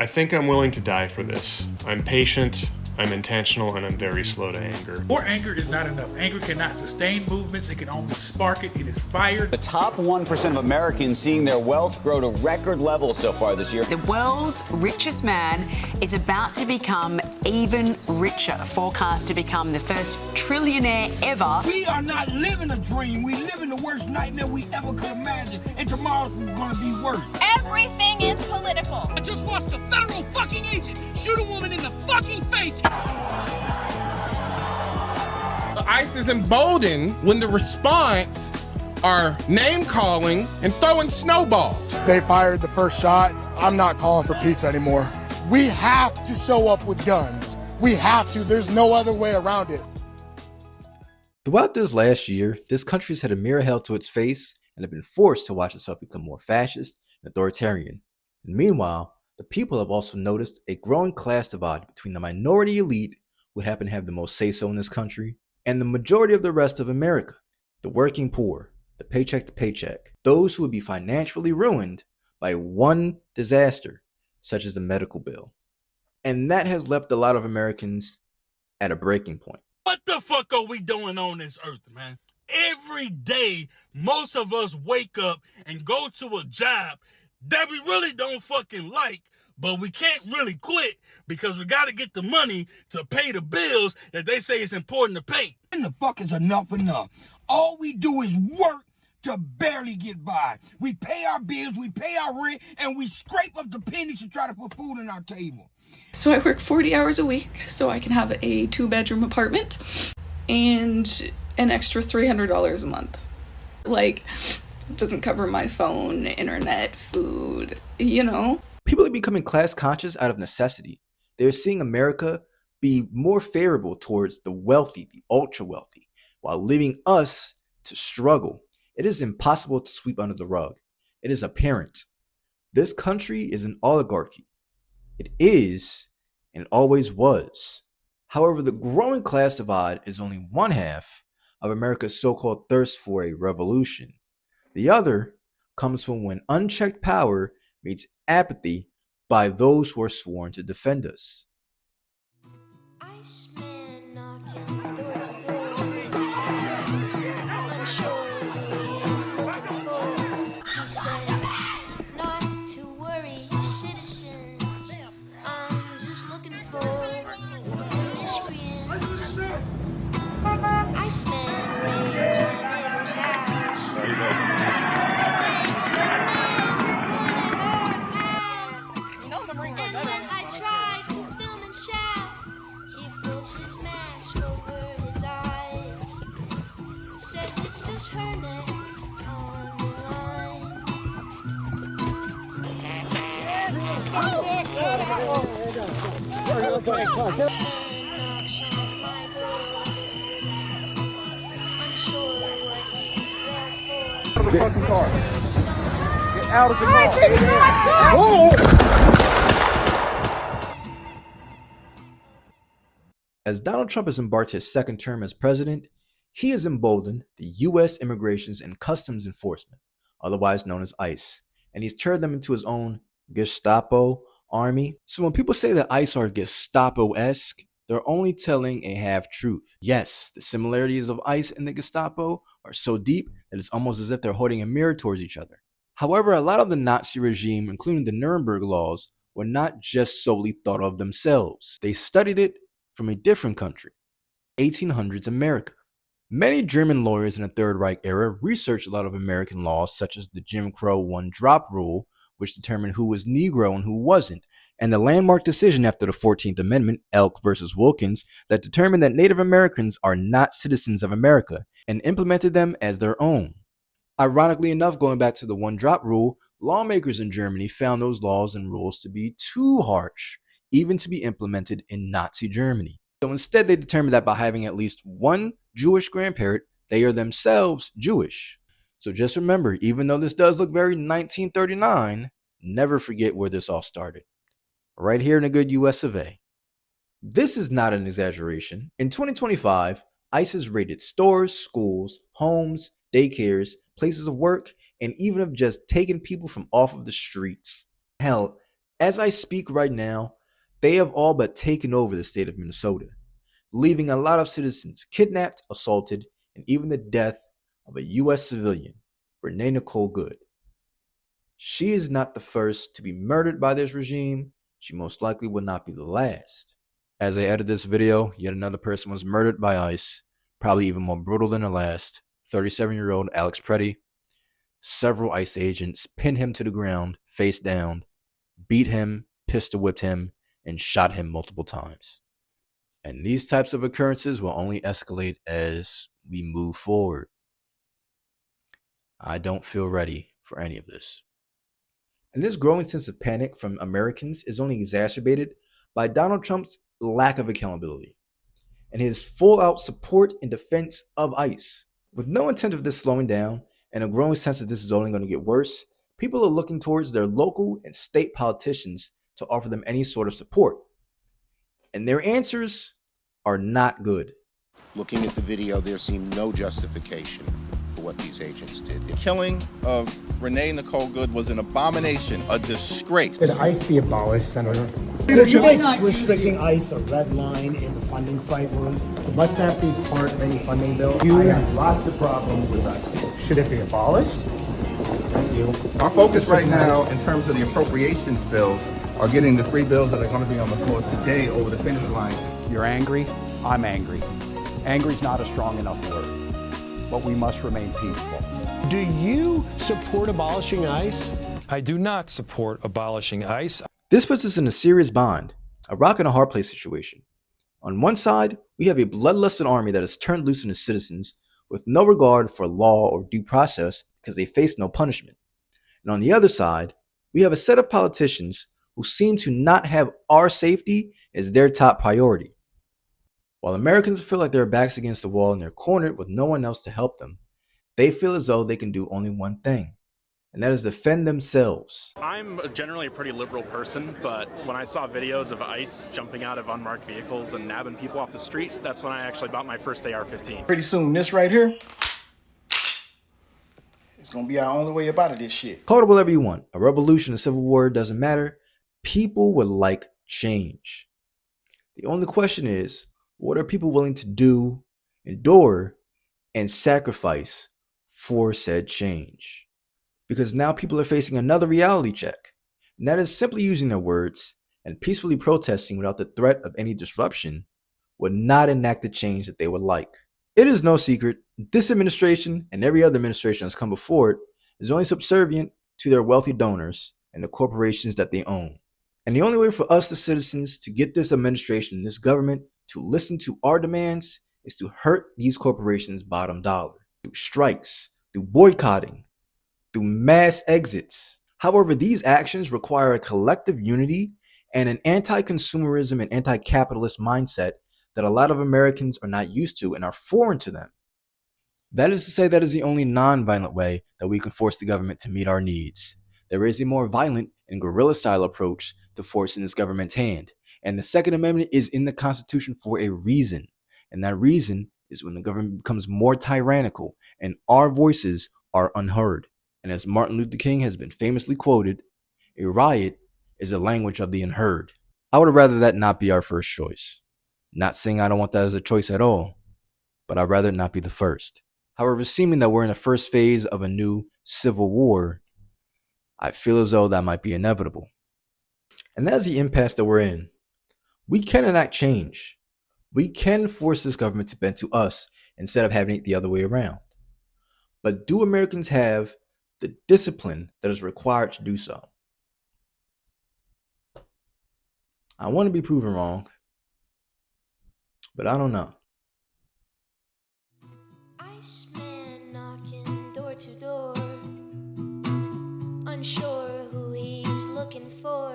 I think I'm willing to die for this. I'm patient, I'm intentional, and I'm very slow to anger. More anger is not enough. Anger cannot sustain movements. It can only spark it. It is fire. The top 1% of Americans seeing their wealth grow to record levels so far this year. The world's richest man is about to become even richer, forecast to become the first trillionaire ever. We are not living a dream. We live in the worst nightmare we ever could imagine. And tomorrow's going to be worse. Everything is political. I just watched a federal fucking agent shoot a woman in the fucking face. ICE is emboldened when the response are name calling and throwing snowballs. They fired the first shot. I'm not calling for peace anymore. We have to show up with guns. We have to. There's no other way around it. Throughout this last year, this country's had a mirror held to its face and have been forced to watch itself become more fascist and authoritarian. And meanwhile, the people have also noticed a growing class divide between the minority elite, who happen to have the most say-so in this country, and the majority of the rest of America, the working poor, the paycheck to paycheck, those who would be financially ruined by one disaster, such as a medical bill. And that has left a lot of Americans at a breaking point. What the fuck are we doing on this earth, man? Every day, most of us wake up and go to a job that we really don't fucking like, but we can't really quit because we got to get the money to pay the bills that they say is important to pay. And the fuck is enough. All we do is work to barely get by. We pay our bills, we pay our rent, and we scrape up the pennies to try to put food on our table. So I work 40 hours a week so I can have a 2-bedroom apartment and an extra $300 a month. Like, it doesn't cover my phone, internet, food, you know? People are becoming class conscious out of necessity. They're seeing America be more favorable towards the wealthy, the ultra wealthy, while leaving us to struggle. It is impossible to sweep under the rug. It is apparent. This country is an oligarchy. It is, and it always was. However, the growing class divide is only one half of America's so-called thirst for a revolution. The other comes from when unchecked power meets apathy by those who are sworn to defend us. Get out of the fucking car. Get out of the car. As Donald Trump has embarked his second term as president, he has emboldened the U.S. Immigrations and Customs Enforcement, otherwise known as ICE, and he's turned them into his own Gestapo army. So when people say that ICE are Gestapo-esque, they're only telling a half-truth. Yes, the similarities of ICE and the Gestapo are so deep that it's almost as if they're holding a mirror towards each other. However, a lot of the Nazi regime, including the Nuremberg laws, were not just solely thought of themselves. They studied it from a different country, 1800s America. Many German lawyers in the Third Reich era researched a lot of American laws, such as the Jim Crow one-drop rule, which determined who was Negro and who wasn't, and the landmark decision after the 14th Amendment, Elk versus Wilkins, that determined that Native Americans are not citizens of America and implemented them as their own. Ironically enough, going back to the one-drop rule, lawmakers in Germany found those laws and rules to be too harsh, even to be implemented in Nazi Germany. So instead, they determined that by having at least one Jewish grandparent, they are themselves Jewish. So just remember, even though this does look very 1939, never forget where this all started. Right here in a good US of A. This is not an exaggeration. In 2025, ICE has raided stores, schools, homes, daycares, places of work, and even have just taken people from off of the streets. Hell, As I speak right now, they have all but taken over the state of Minnesota, leaving a lot of citizens kidnapped, assaulted, and even the death of a U.S. civilian, Renee Nicole Good. She is not the first to be murdered by this regime. She most likely will not be the last. As I edit this video, yet another person was murdered by ICE, probably even more brutal than the last. 37-year-old Alex Preddy. Several ICE agents pinned him to the ground, face down, beat him, pistol whipped him, and shot him multiple times. And these types of occurrences will only escalate as we move forward. I don't feel ready for any of this. And this growing sense of panic from Americans is only exacerbated by Donald Trump's lack of accountability and his full-out support and defense of ICE. With no intent of this slowing down and a growing sense that this is only going to get worse, people are looking towards their local and state politicians to offer them any sort of support. And their answers are not good. Looking at the video, there seemed no justification for what these agents did. The killing of Renee Nicole Good was an abomination, a disgrace. Should ICE be abolished, Senator? Would you make restricting ICE a red line in the funding fight? Must that be part of any funding bill? I have lots of problems with ICE. Should it be abolished? Thank you. Our focus right now, in terms of the appropriations bills, are getting the 3 bills that are going to be on the floor today over the finish line. You're angry. I'm angry. Angry's not a strong enough word, but we must remain peaceful. Do you support abolishing ICE? I do not support abolishing ICE. This puts us in a serious bind, a rock and a hard place situation. On one side, we have a bloodlusted army that has turned loose on its citizens with no regard for law or due process because they face no punishment. And on the other side, we have a set of politicians who seem to not have our safety as their top priority. While Americans feel like their backs against the wall and they're cornered with no one else to help them, they feel as though they can do only one thing, and that is defend themselves. I'm generally a pretty liberal person, but when I saw videos of ICE jumping out of unmarked vehicles and nabbing people off the street, that's when I actually bought my first AR-15. Pretty soon, this right here, it's gonna be our only way up out of this shit. Call it whatever you want. A revolution, a civil war, doesn't matter. People would like change. The only question is, what are people willing to do, endure, and sacrifice for said change? Because now people are facing another reality check, and that is simply using their words and peacefully protesting without the threat of any disruption would not enact the change that they would like. It is no secret, this administration and every other administration that's come before it is only subservient to their wealthy donors and the corporations that they own. And the only way for us, the citizens, to get this administration and this government to listen to our demands is to hurt these corporations' bottom dollar through strikes, through boycotting, through mass exits. However, these actions require a collective unity and an anti-consumerism and anti-capitalist mindset that a lot of Americans are not used to and are foreign to them. That is to say, that is the only non-violent way that we can force the government to meet our needs. There is a more violent and guerrilla-style approach to forcing this government's hand. And the Second Amendment is in the Constitution for a reason. And that reason is when the government becomes more tyrannical and our voices are unheard. And as Martin Luther King has been famously quoted, a riot is the language of the unheard. I would rather that not be our first choice. Not saying I don't want that as a choice at all, but I'd rather it not be the first. However, seeming that we're in the first phase of a new civil war, I feel as though that might be inevitable. And that is the impasse that we're in. We can enact change. We can force this government to bend to us instead of having it the other way around. But do Americans have the discipline that is required to do so? I want to be proven wrong, but I don't know. Iceman knocking door to door, unsure who he's looking for.